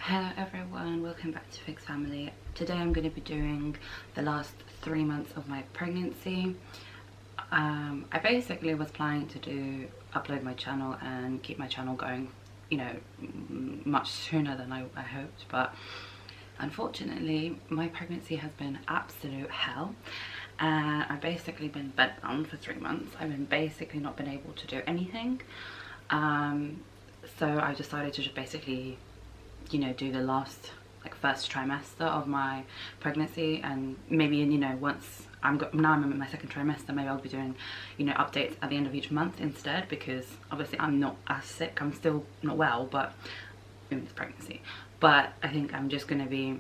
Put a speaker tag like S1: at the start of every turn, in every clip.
S1: Hello everyone, welcome back to Fix Family. Today I'm going to be doing the last 3 months of my pregnancy. I basically was planning to upload my channel and keep my channel going, you know, much sooner than I hoped, but unfortunately my pregnancy has been absolute hell. And I've basically been bedbound for 3 months. I've basically not been able to do anything. So I decided to just basically, you know, do the last first trimester of my pregnancy, and maybe, you know, once I'm in my second trimester, maybe I'll be doing, you know, updates at the end of each month instead, because obviously I'm not as sick. I'm still not well, but in this pregnancy, but I think I'm just going to be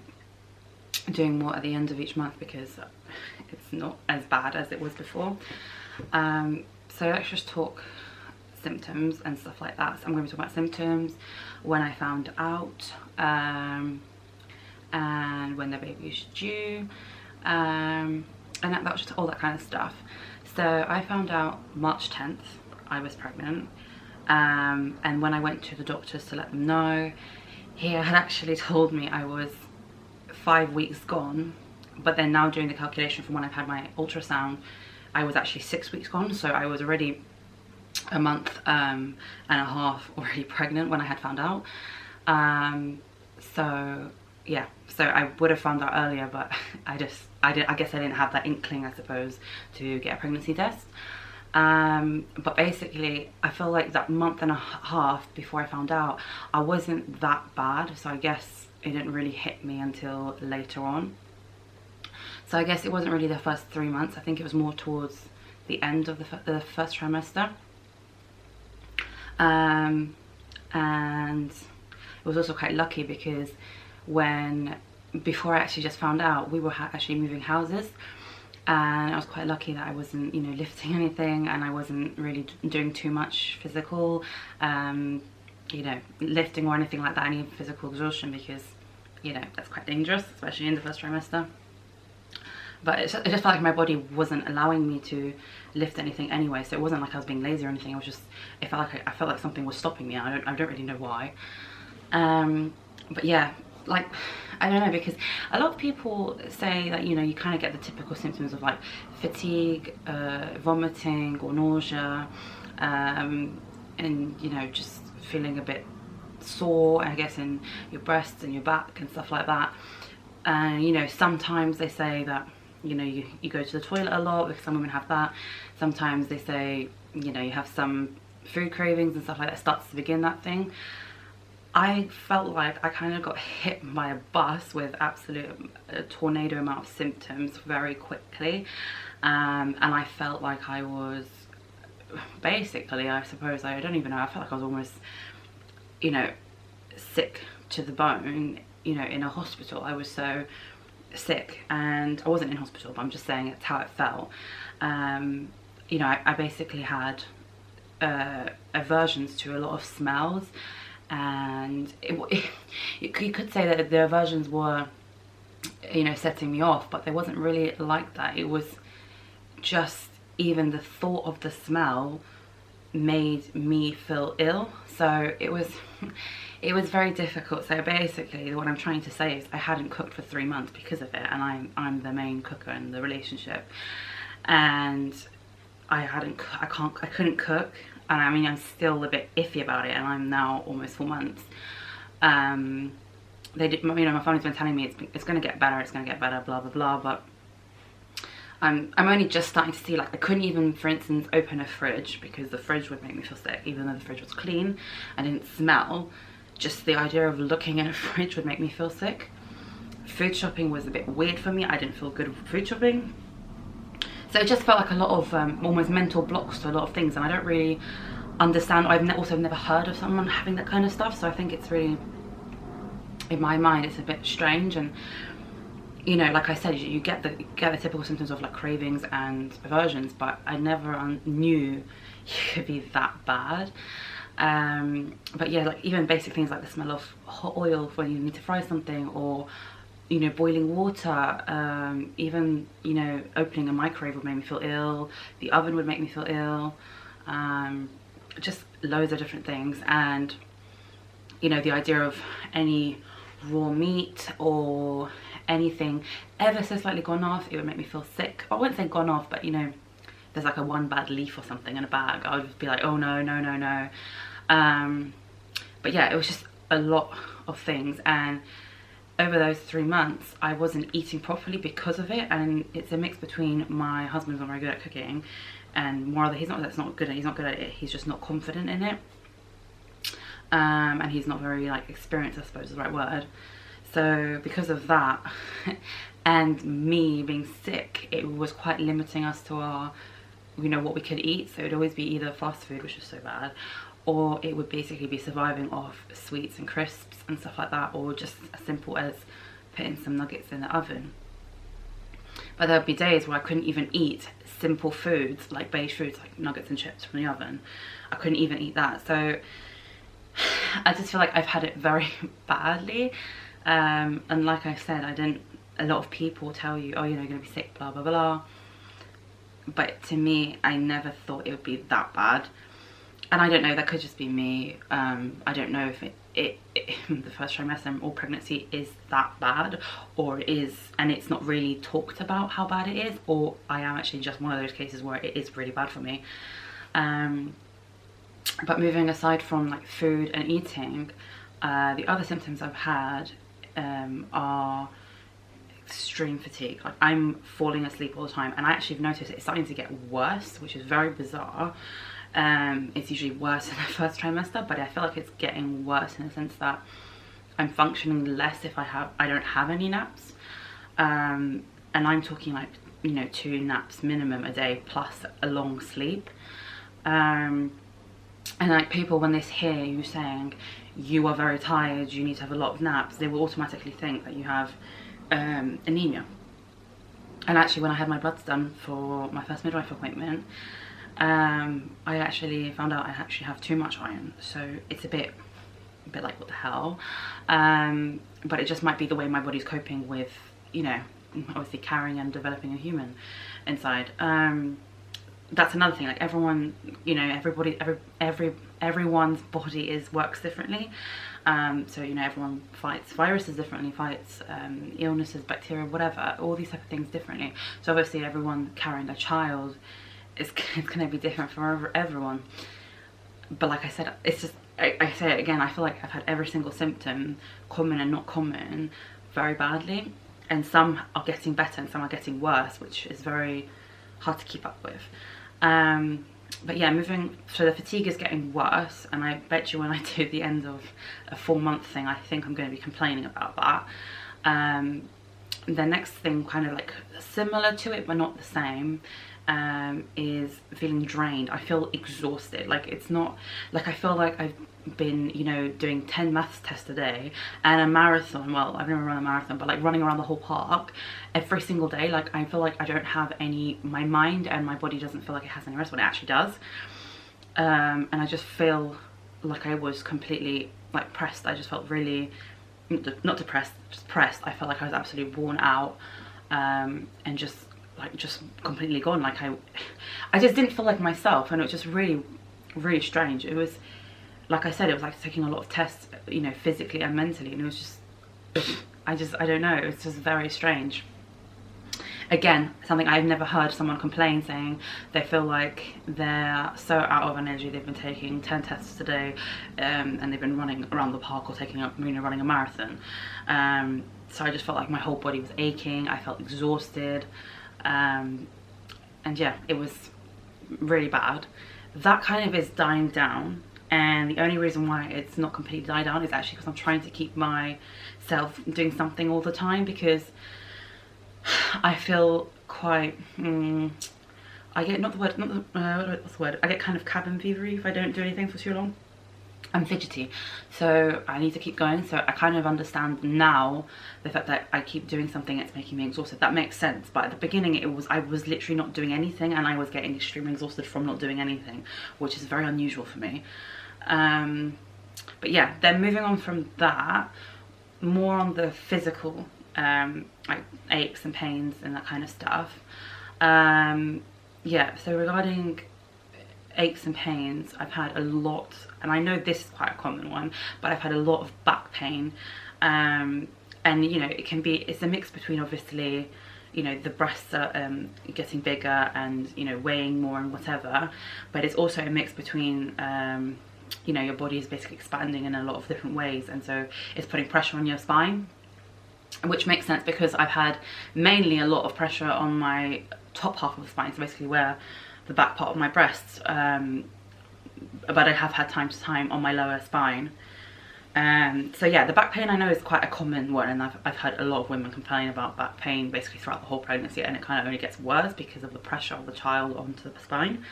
S1: doing more at the end of each month because it's not as bad as it was before. So let's just talk symptoms and stuff like that. So I'm going to be talking about symptoms, when I found out, and when the baby is due, and that was just all that kind of stuff. So I found out March 10th I was pregnant, and when I went to the doctors to let them know, he had actually told me I was 5 weeks gone, but then now doing the calculation from when I've had my ultrasound, I was actually 6 weeks gone. So I was already a month and a half already pregnant when I had found out. So yeah, so I would have found out earlier, but I guess I didn't have that inkling, I suppose, to get a pregnancy test. But basically I feel like that month and a half before I found out, I wasn't that bad, so I guess it didn't really hit me until later on. So I guess it wasn't really the first 3 months. I think it was more towards the end of the first trimester. And it was also quite lucky because before I actually just found out, we were actually moving houses, and I was quite lucky that I wasn't, you know, lifting anything, and I wasn't really doing too much physical, you know, lifting or anything like that, any physical exhaustion, because, you know, that's quite dangerous, especially in the first trimester. But it just felt like my body wasn't allowing me to lift anything anyway, so it wasn't like I was being lazy or anything. It was just, I felt like something was stopping me. I don't really know why. But yeah, like, I don't know, because a lot of people say that, you know, you kind of get the typical symptoms of like fatigue, vomiting or nausea, and, you know, just feeling a bit sore, I guess, in your breasts and your back and stuff like that. And, you know, sometimes they say that, you know, you go to the toilet a lot, because some women have that. Sometimes they say, you know, you have some food cravings and stuff like that, starts to begin that thing. I felt like I kind of got hit by a bus with absolute tornado amount of symptoms very quickly, and I felt like I was basically, I suppose, I don't even know, I felt like I was almost, you know, sick to the bone, you know, in a hospital. I was so sick, and I wasn't in hospital, but I'm just saying it's how it felt. You know, I basically had aversions to a lot of smells, and you could say that the aversions were, you know, setting me off, but they wasn't really like that. It was just, even the thought of the smell made me feel ill. So it was very difficult. So basically what I'm trying to say is I hadn't cooked for 3 months because of it, and I'm the main cooker in the relationship, and I couldn't cook. And I mean, I'm still a bit iffy about it, and I'm now almost 4 months. You know, my family's been telling me it's going to get better, it's going to get better, blah blah blah, but I'm only just starting to see, like, I couldn't even, for instance, open a fridge because the fridge would make me feel sick, even though the fridge was clean and didn't smell. Just the idea of looking at a fridge would make me feel sick. Food shopping was a bit weird for me. I didn't feel good with food shopping. So it just felt like a lot of almost mental blocks to a lot of things, and I don't really understand. I've also never heard of someone having that kind of stuff, so I think it's really, in my mind, it's a bit strange. And, you know, like I said, you get the typical symptoms of like cravings and aversions, but I never knew it could be that bad. But yeah, like even basic things like the smell of hot oil when you need to fry something, or, you know, boiling water, even, you know, opening a microwave would make me feel ill, the oven would make me feel ill, just loads of different things. And, you know, the idea of any raw meat or anything ever so slightly gone off, it would make me feel sick. I wouldn't say gone off, but you know, there's like a one bad leaf or something in a bag, I would just be like, oh no, no, no, no. But yeah, it was just a lot of things, and over those 3 months I wasn't eating properly because of it. And it's a mix between my husband's not very good at cooking, and more other, he's not good at it, he's just not confident in it. And he's not very like experienced, I suppose is the right word. So because of that and me being sick, it was quite limiting us to our, you know, what we could eat. So it would always be either fast food, which is so bad, or it would basically be surviving off sweets and crisps and stuff like that, or just as simple as putting some nuggets in the oven. But there would be days where I couldn't even eat simple foods, like beige foods like nuggets and chips from the oven. I couldn't even eat that. So I just feel like I've had it very badly. And like I said, a lot of people tell you, oh, you know, you're gonna be sick, blah blah blah, but to me, I never thought it would be that bad. And I don't know, that could just be me. I don't know if the first trimester or pregnancy is that bad, or it is and it's not really talked about how bad it is, or I am actually just one of those cases where it is really bad for me. But moving aside from like food and eating, the other symptoms I've had are extreme fatigue. Like I'm falling asleep all the time, and I actually have noticed it's starting to get worse, which is very bizarre. It's usually worse in the first trimester, but I feel like it's getting worse in the sense that I'm functioning less if I don't have any naps. And I'm talking like, you know, 2 naps minimum a day plus a long sleep. And like people, when they hear you saying you are very tired, you need to have a lot of naps, they will automatically think that you have anemia. And actually, when I had my bloods done for my first midwife appointment, I actually found out I actually have too much iron. So it's a bit like, what the hell? But it just might be the way my body's coping with, you know, obviously carrying and developing a human inside. That's another thing, like everyone, you know, everyone's body works differently. So, you know, everyone fights viruses differently, fights illnesses, bacteria, whatever, all these type of things differently. So obviously everyone carrying a child it's going to be different for everyone. But like I said, it's just, I say it again, I feel like I've had every single symptom, common and not common, very badly. And some are getting better and some are getting worse, which is very hard to keep up with. But yeah, so the fatigue is getting worse, and I bet you when I do the end of a 4-month thing, I think I'm going to be complaining about that. The next thing, kind of like similar to it but not the same, is feeling drained. I feel exhausted. Like it's not like, I feel like I've been, you know, doing 10 maths tests a day and a marathon. Well, I've never run a marathon, but like running around the whole park every single day. Like I feel like I don't have my mind and my body doesn't feel like it has any rest when it actually does. And I just feel like I was completely like pressed. I just felt really, not depressed, just pressed. I felt like I was absolutely worn out, and just completely gone. Like I just didn't feel like myself, and it was just really, really strange. It was, like I said, it was like taking a lot of tests, you know, physically and mentally, and it was just, I don't know, it was just very strange. Again, something I've never heard someone complain, saying they feel like they're so out of energy, they've been taking 10 tests a day, and they've been running around the park or running a marathon. So I just felt like my whole body was aching, I felt exhausted, and yeah, it was really bad. That kind of is dying down, and the only reason why it's not completely died down is actually because I'm trying to keep myself doing something all the time, because I feel quite, I get, what's the word, I get kind of cabin fevery if I don't do anything for too long. I'm fidgety, so I need to keep going. So I kind of understand now the fact that I keep doing something that's making me exhausted. That makes sense. But at the beginning, I was literally not doing anything, and I was getting extremely exhausted from not doing anything, which is very unusual for me. But yeah, then moving on from that, more on the physical, like aches and pains and that kind of stuff. Yeah, so regarding aches and pains, I've had a lot, and I know this is quite a common one, but I've had a lot of back pain, And you know, it's a mix between, obviously, you know, the breasts are getting bigger and, you know, weighing more and whatever, but it's also a mix between you know, your body is basically expanding in a lot of different ways, and so it's putting pressure on your spine, which makes sense because I've had mainly a lot of pressure on my top half of the spine, so basically where the back part of my breasts, but I have had time to time on my lower spine. So yeah, the back pain I know is quite a common one, and I've had a lot of women complain about back pain basically throughout the whole pregnancy, and it kind of only gets worse because of the pressure of the child onto the spine.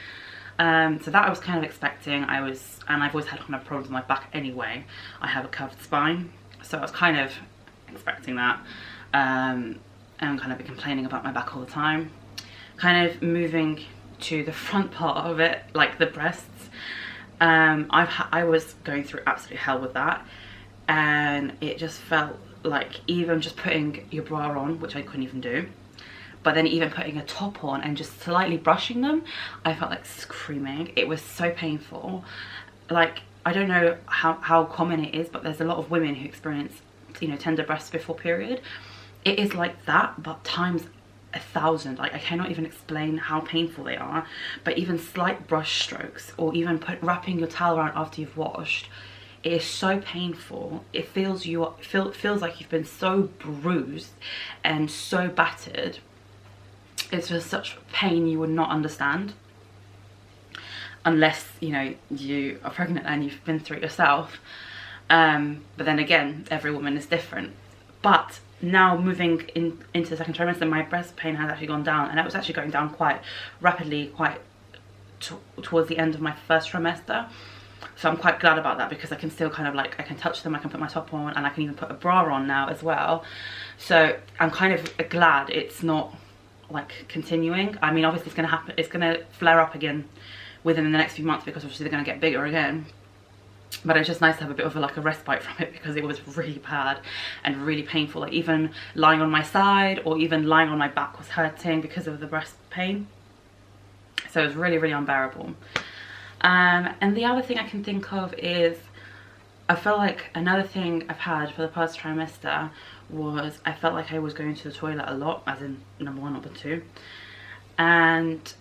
S1: So that I was kind of expecting. And I've always had kind of problems with my back anyway. I have a curved spine, so I was kind of expecting that, and kind of be complaining about my back all the time. Kind of moving to the front part of it, like the breasts, I was going through absolute hell with that, and it just felt like even just putting your bra on, which I couldn't even do, but then even putting a top on and just slightly brushing them, I felt like screaming. It was so painful. Like, I don't know how common it is, but there's a lot of women who experience, you know, tender breasts before period. It is like that, but times 1,000. Like, I cannot even explain how painful they are. But even slight brush strokes, or even wrapping your towel around after you've washed, it is so painful. It feels like you've been so bruised and so battered. It's just such pain you would not understand unless, you know, you are pregnant and you've been through it yourself. But then again, every woman is different. But now moving into the second trimester, my breast pain has actually gone down, and it was actually going down quite rapidly, towards the end of my first trimester. So I'm quite glad about that, because I can still kind of, like, I can touch them, I can put my top on, and I can even put a bra on now as well. So I'm kind of glad it's not, like, continuing. I mean, obviously it's going to happen, it's going to flare up again within the next few months, because obviously they're going to get bigger again. But it's just nice to have a bit of a respite from it, because it was really bad and really painful. Like, even lying on my side or even lying on my back was hurting because of the breast pain. So it was really, really unbearable. And the other thing I can think of is, I felt like another thing I've had for the past trimester was I felt like I was going to the toilet a lot, as in number 1, number 2. And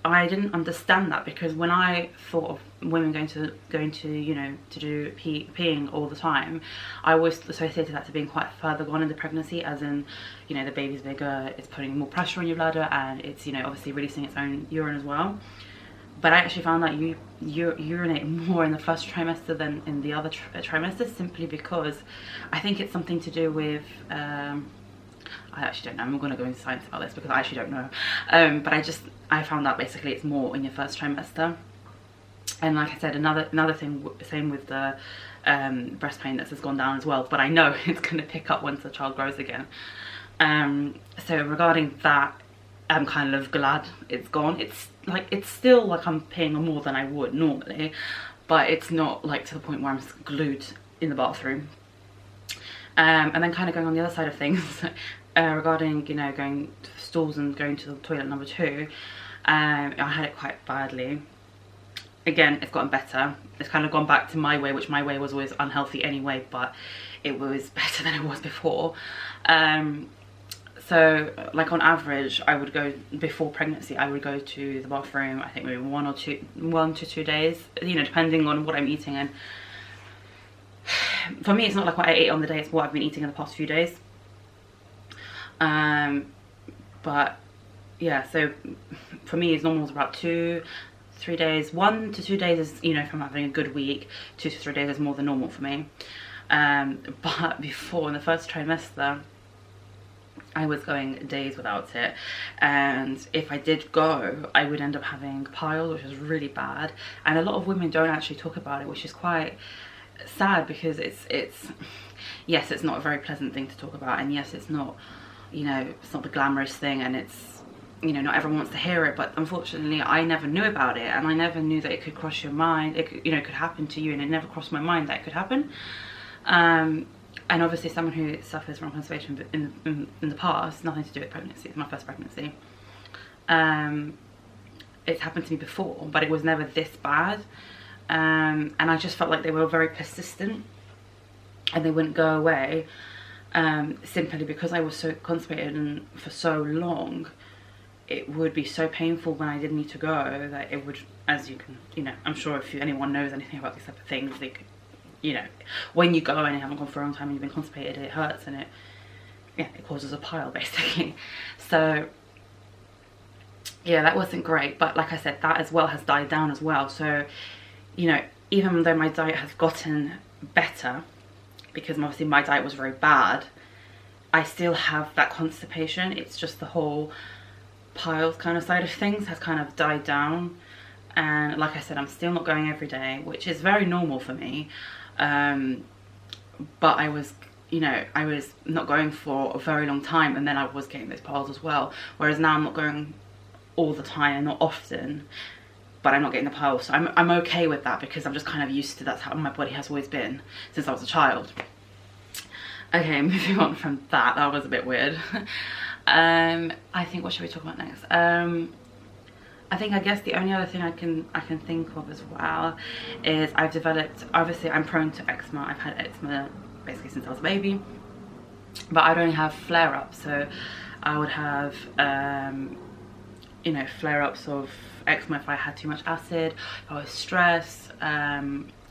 S1: I didn't understand that, because when I thought of women going to you know, to do peeing all the time, I always associated that to being quite further gone in the pregnancy, as in, you know, the baby's bigger, it's putting more pressure on your bladder, and it's, you know, obviously releasing its own urine as well. But I actually found that you urinate more in the first trimester than in the other trimesters, simply because I think it's something to do with, I actually don't know, I'm not going to go into science about this because I actually don't know, but I found out basically it's more in your first trimester. And like I said, another thing, same with the breast pain, that has gone down as well, but I know it's going to pick up once the child grows again. So regarding that, I'm kind of glad it's gone. It's still like I'm peeing more than I would normally, but it's not like to the point where I'm glued in the bathroom. And then kind of going on the other side of things, regarding, you know, going to the stools and going to the toilet number 2, I had it quite badly. Again, it's gotten better. It's kind of gone back to my way, which my way was always unhealthy anyway, but it was better than it was before. So, like, on average, I would go, before pregnancy, I would go to the bathroom, I think maybe 1 to 2 days, you know, depending on what I'm eating. And for me, it's not like what I ate on the day, it's what I've been eating in the past few days. But yeah, so for me, it's normal is about 2-3 days. 1 to 2 days is, you know, if I'm having a good week. 2 to 3 days is more than normal for me. But before, in the first trimester, I was going days without it, and if I did go, I would end up having piles, which is really bad. And a lot of women don't actually talk about it, which is quite sad, because yes, it's not a very pleasant thing to talk about, and yes, it's not, you know, it's not the glamorous thing, and it's, you know, not everyone wants to hear it. But unfortunately, I never knew about it, and I never knew that it could cross your mind. It could, you know, could happen to you, and it never crossed my mind that it could happen. And obviously, someone who suffers from constipation in the past, nothing to do with pregnancy, it's my first pregnancy. It's happened to me before, but it was never this bad. And I just felt like they were very persistent. and they wouldn't go away, simply because I was so constipated and for so long. It would be so painful when I did need to go that it would, as you can, you know, I'm sure if anyone knows anything about these type of things, they could, you know, when you go and you haven't gone for a long time and you've been constipated, it hurts and it, yeah, it causes a pile basically. So yeah, that wasn't great, but like I said, that as well has died down as well. So, you know, even though my diet has gotten better, because obviously my diet was very bad, I still have that constipation. It's just the whole piles kind of side of things has kind of died down. And like I said, I'm still not going every day, which is very normal for me. But I was, you know, I was not going for a very long time, and then I was getting those piles as well. Whereas now I'm not going all the time, not often, but I'm not getting the piles. So I'm okay with that, because I'm just kind of used to, that's how my body has always been since I was a child. Okay, moving on from that. That was a bit weird. I think, what should we talk about next? I guess the only other thing I can think of as well is I've developed, obviously I'm prone to eczema. I've had eczema basically since I was a baby, but I'd only have flare-ups. So I would have you know, flare-ups of eczema if I had too much acid, if I was stressed,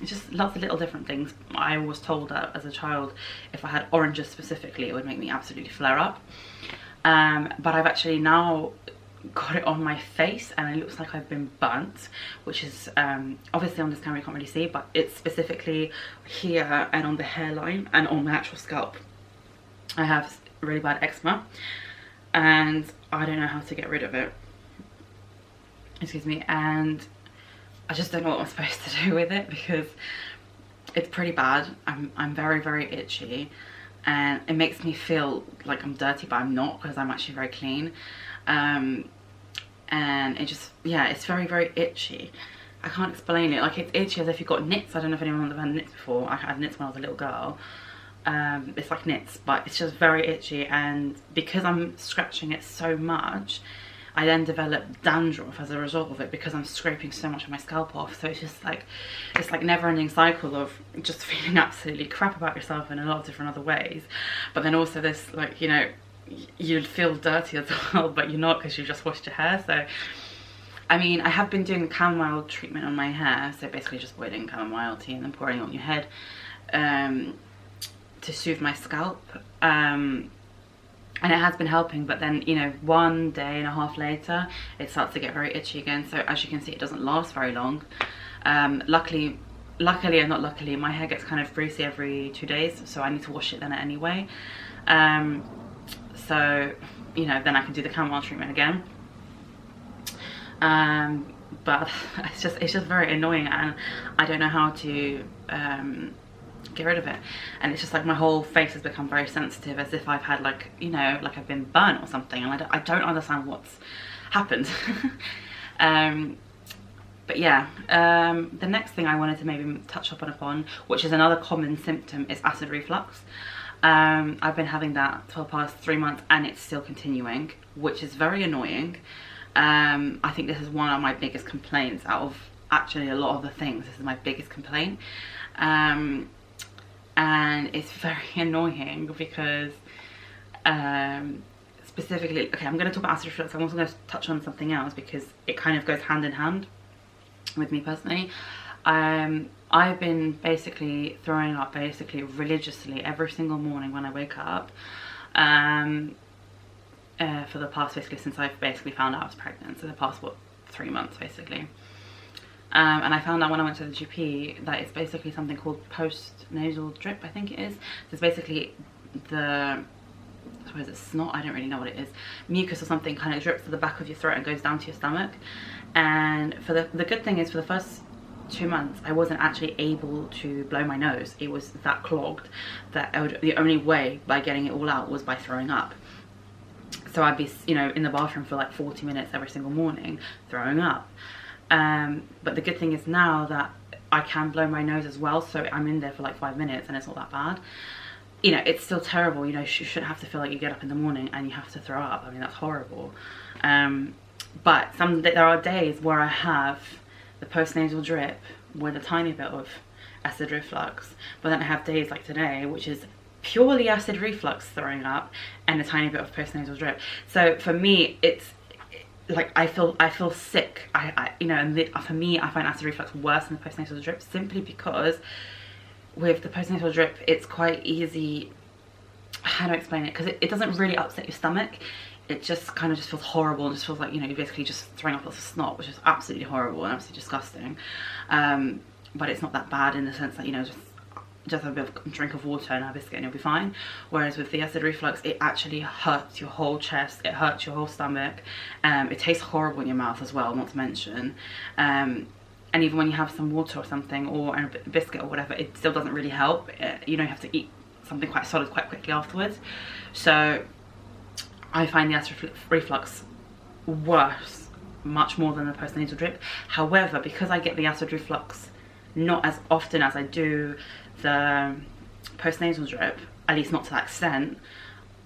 S1: just lots of little different things. I was told that as a child, if I had oranges specifically, it would make me absolutely flare up. But I've actually now got it on my face and it looks like I've been burnt, which is obviously on this camera you can't really see, but it's specifically here and on the hairline and on my actual scalp. I have really bad eczema and I don't know how to get rid of it. Excuse me. And I just don't know what I'm supposed to do with it, because it's pretty bad. I'm very, very itchy, and it makes me feel like I'm dirty, but I'm not, because I'm actually very clean. And it just, yeah, it's very, very itchy. I can't explain it. Like, it's itchy as if you've got nits. I don't know if anyone has had nits before. I had nits when I was a little girl. It's like nits, but it's just very itchy, and because I'm scratching it so much, I then develop dandruff as a result of it, because I'm scraping so much of my scalp off. So it's just like, it's like never-ending cycle of just feeling absolutely crap about yourself in a lot of different other ways. But then also this, like, you know, you'd feel dirty as well, but you're not, because you just washed your hair. So I mean, I have been doing the chamomile treatment on my hair, so basically just boiling chamomile tea and then pouring it on your head to soothe my scalp. And it has been helping, but then, you know, 1.5 days later it starts to get very itchy again. So as you can see, it doesn't last very long. Luckily and not luckily, my hair gets kind of greasy every 2 days, so I need to wash it then anyway. So, you know, then I can do the chamomile treatment again. But it's just very annoying, and I don't know how to get rid of it. And it's just like my whole face has become very sensitive, as if I've had, like, you know, like I've been burnt or something, and I don't understand what's happened. But yeah, the next thing I wanted to maybe touch upon, which is another common symptom, is acid reflux. I've been having that for the past 3 months, and it's still continuing, which is very annoying. I think this is one of my biggest complaints out of actually a lot of the things. This is my biggest complaint. And it's very annoying because specifically, okay, I'm going to talk about acid reflux. I'm also going to touch on something else because it kind of goes hand in hand with me personally. I've been basically throwing up religiously every single morning when I wake up for the past, basically since I've basically found out I was pregnant, so the past, what, 3 months basically. And I found out when I went to the GP that it's basically something called post-nasal drip, I think it is. So it's basically the, what is it, snot? I don't really know what it is. Mucus or something kind of drips to the back of your throat and goes down to your stomach. And for the good thing is, for the first 2 months, I wasn't actually able to blow my nose. It was that clogged that the only way by getting it all out was by throwing up. So I'd be, you know, in the bathroom for like 40 minutes every single morning throwing up. But the good thing is now that I can blow my nose as well, so I'm in there for like 5 minutes and it's not that bad. You know, it's still terrible, you know, you shouldn't have to feel like you get up in the morning and you have to throw up. I mean, that's horrible. But there are days where I have the post-nasal drip with a tiny bit of acid reflux, but then I have days like today, which is purely acid reflux, throwing up, and a tiny bit of postnasal drip. So for me, it's like I feel sick. You know, and for me, I find acid reflux worse than the postnasal drip, simply because with the postnasal drip, it's quite easy. How do I explain it? Because it doesn't really upset your stomach. It just kind of just feels horrible, and just feels like, you know, you're basically just throwing up lots of snot, which is absolutely horrible and absolutely disgusting. But it's not that bad in the sense that, you know, just have a bit of drink of water and have a biscuit and you'll be fine. Whereas with the acid reflux, it actually hurts your whole chest, it hurts your whole stomach. It tastes horrible in your mouth as well, not to mention. And even when you have some water or something, or a biscuit or whatever, it still doesn't really help. You know, you have to eat something quite solid quite quickly afterwards. So I find the acid reflux worse, much more than the postnasal drip. However, because I get the acid reflux not as often as I do the postnasal drip, at least not to that extent,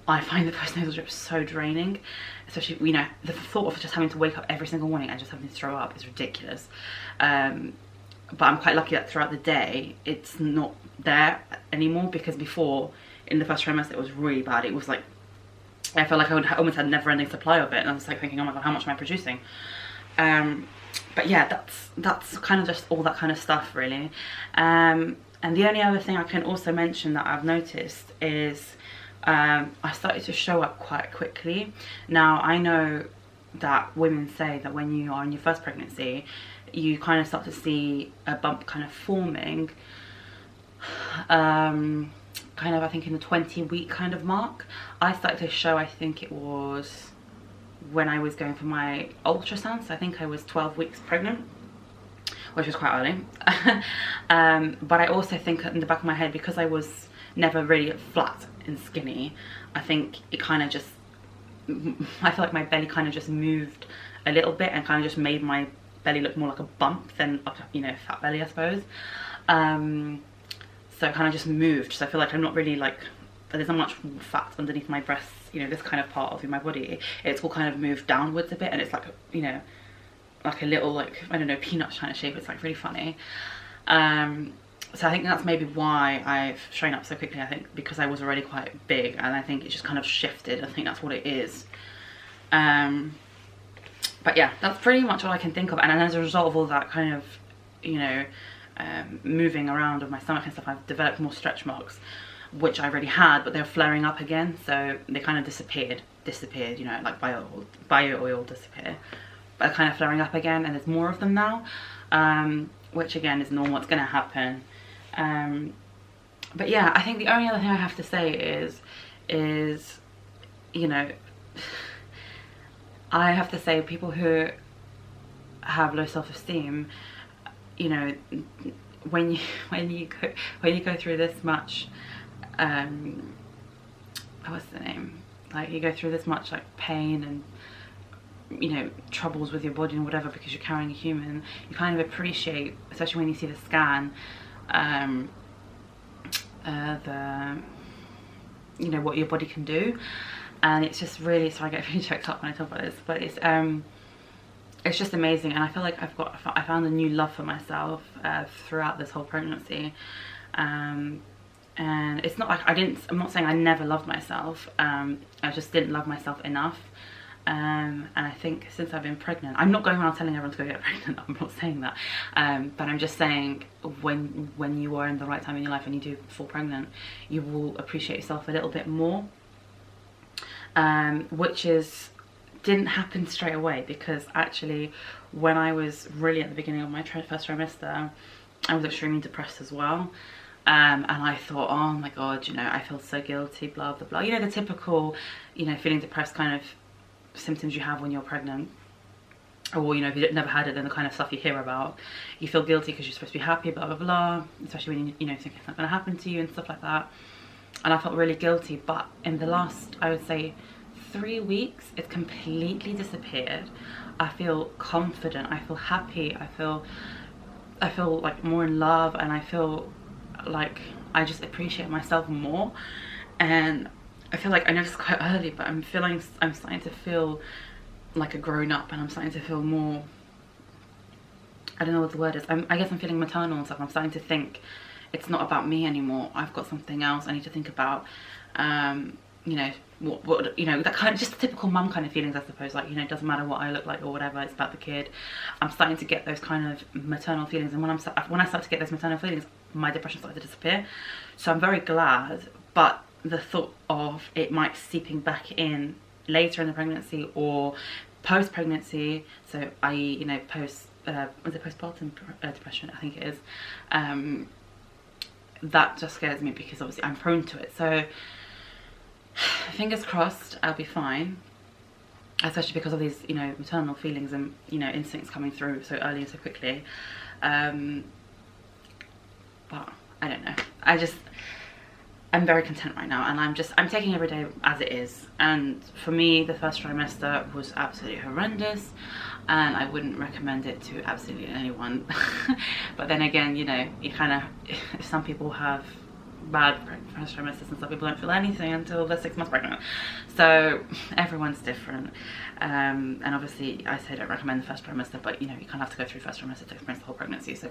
S1: I find the postnasal drip so draining. Especially, you know, the thought of just having to wake up every single morning and just having to throw up is ridiculous. But I'm quite lucky that throughout the day it's not there anymore, because before, in the first trimester, it was really bad. It was like, I felt like I almost had a never-ending supply of it, and I was like thinking, oh my god, how much am I producing? But yeah, that's kind of just all that kind of stuff, really. And the only other thing I can also mention that I've noticed is I started to show up quite quickly. Now, I know that women say that when you are in your first pregnancy, you kind of start to see a bump kind of forming, kind of, I think, in the 20-week kind of mark. I started to show, I think it was when I was going for my ultrasound, so I think I was 12 weeks pregnant, which was quite early. But I also think in the back of my head, because I was never really flat and skinny, I think it kind of just, I feel like my belly kind of just moved a little bit and kind of just made my belly look more like a bump than, you know, fat belly, I suppose. So it kind of just moved. So I feel like I'm not really like, there's not much fat underneath my breasts, you know, this kind of part of my body. It's all kind of moved downwards a bit, and it's like, you know, like a little, like, I don't know, peanut kind of shape. It's like really funny. So I think that's maybe why I've shown up so quickly. I think because I was already quite big, and I think it just kind of shifted. I think that's what it is. But yeah, that's pretty much all I can think of. And as a result of all that kind of, you know, moving around of my stomach and stuff, I've developed more stretch marks, which I already had, but they're flaring up again. So they kind of disappeared, you know, like bio oil disappear, but they're kind of flaring up again, and there's more of them now, which again is normal, it's gonna happen. But yeah, I think the only other thing I have to say is, you know, I have to say, people who have low self-esteem, you know, when you go through this much, what's the name? Like, you go through this much like pain and, you know, troubles with your body and whatever, because you're carrying a human, you kind of appreciate, especially when you see the scan, you know, what your body can do. And it's just really, sorry, I get really choked up when I talk about this, but it's just amazing. And I feel like I found a new love for myself throughout this whole pregnancy. And it's not like I'm not saying I never loved myself. I just didn't love myself enough. And I think since I've been pregnant, I'm not going around telling everyone to go get pregnant, I'm not saying that, but I'm just saying, when you are in the right time in your life and you do fall pregnant, you will appreciate yourself a little bit more, which didn't happen straight away, because actually when I was really at the beginning of my first trimester, I was extremely depressed as well. And I thought, oh my god, you know, I feel so guilty, blah blah blah, you know, the typical, you know, feeling depressed kind of symptoms you have when you're pregnant, or, you know, if you've never had it, then the kind of stuff you hear about. You feel guilty because you're supposed to be happy, blah blah blah, especially when you know, think it's not going to happen to you and stuff like that. And I felt really guilty, but in the last, I would say, 3 weeks, it's completely disappeared. I feel confident, I feel happy, I feel like more in love, and I feel like I just appreciate myself more. And I feel like, I know it's quite early, but I'm starting to feel like a grown up, and I'm starting to feel more, I don't know what the word is, I guess I'm feeling maternal and stuff. I'm starting to think it's not about me anymore. I've got something else I need to think about. You know, what you know, that kind of just typical mum kind of feelings, I suppose. Like, you know, it doesn't matter what I look like or whatever, it's about the kid. I'm starting to get those kind of maternal feelings, and when I start to get those maternal feelings, my depression started to disappear. So I'm very glad, but the thought of it might seeping back in later in the pregnancy or post-pregnancy, so i.e., you know, was it postpartum depression, I think it is, that just scares me, because obviously I'm prone to it. So fingers crossed I'll be fine, especially because of these, you know, maternal feelings and, you know, instincts coming through so early and so quickly. But I don't know, I'm very content right now, and I'm taking every day as it is. And for me, the first trimester was absolutely horrendous, and I wouldn't recommend it to absolutely anyone. But then again, you know, you kind of, some people have bad first trimesters and some people don't feel anything until they're 6 months pregnant. So everyone's different. And obviously I say don't recommend the first trimester, but you know, you kind of have to go through first trimester to experience the whole pregnancy. So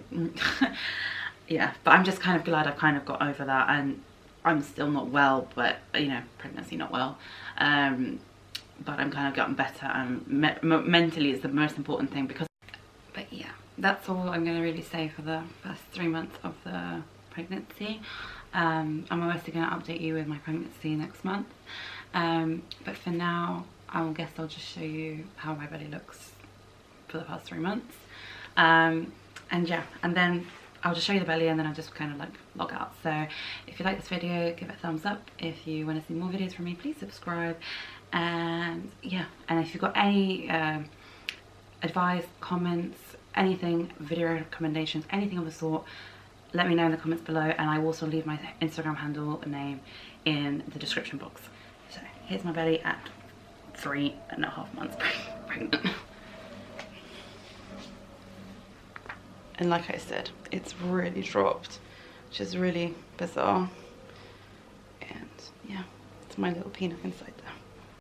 S1: yeah, but I'm just kind of glad I've kind of got over that, and I'm still not well, but you know, pregnancy not well. But I'm kind of getting better, and mentally is the most important thing. Because, but yeah, that's all I'm going to really say for the first 3 months of the pregnancy. I'm obviously going to update you with my pregnancy next month, but for now I guess I'll just show you how my belly looks for the past 3 months, and yeah, and then I'll just show you the belly, and then I'll just kind of like log out. So if you like this video, give it a thumbs up. If you want to see more videos from me, please subscribe. And yeah, and if you've got any advice, comments, anything, video recommendations, anything of the sort, let me know in the comments below, and I will also leave my Instagram handle name in the description box. So here's my belly at 3.5 months pregnant. And like I said, it's really dropped, which is really bizarre. And yeah, it's my little peanut inside there.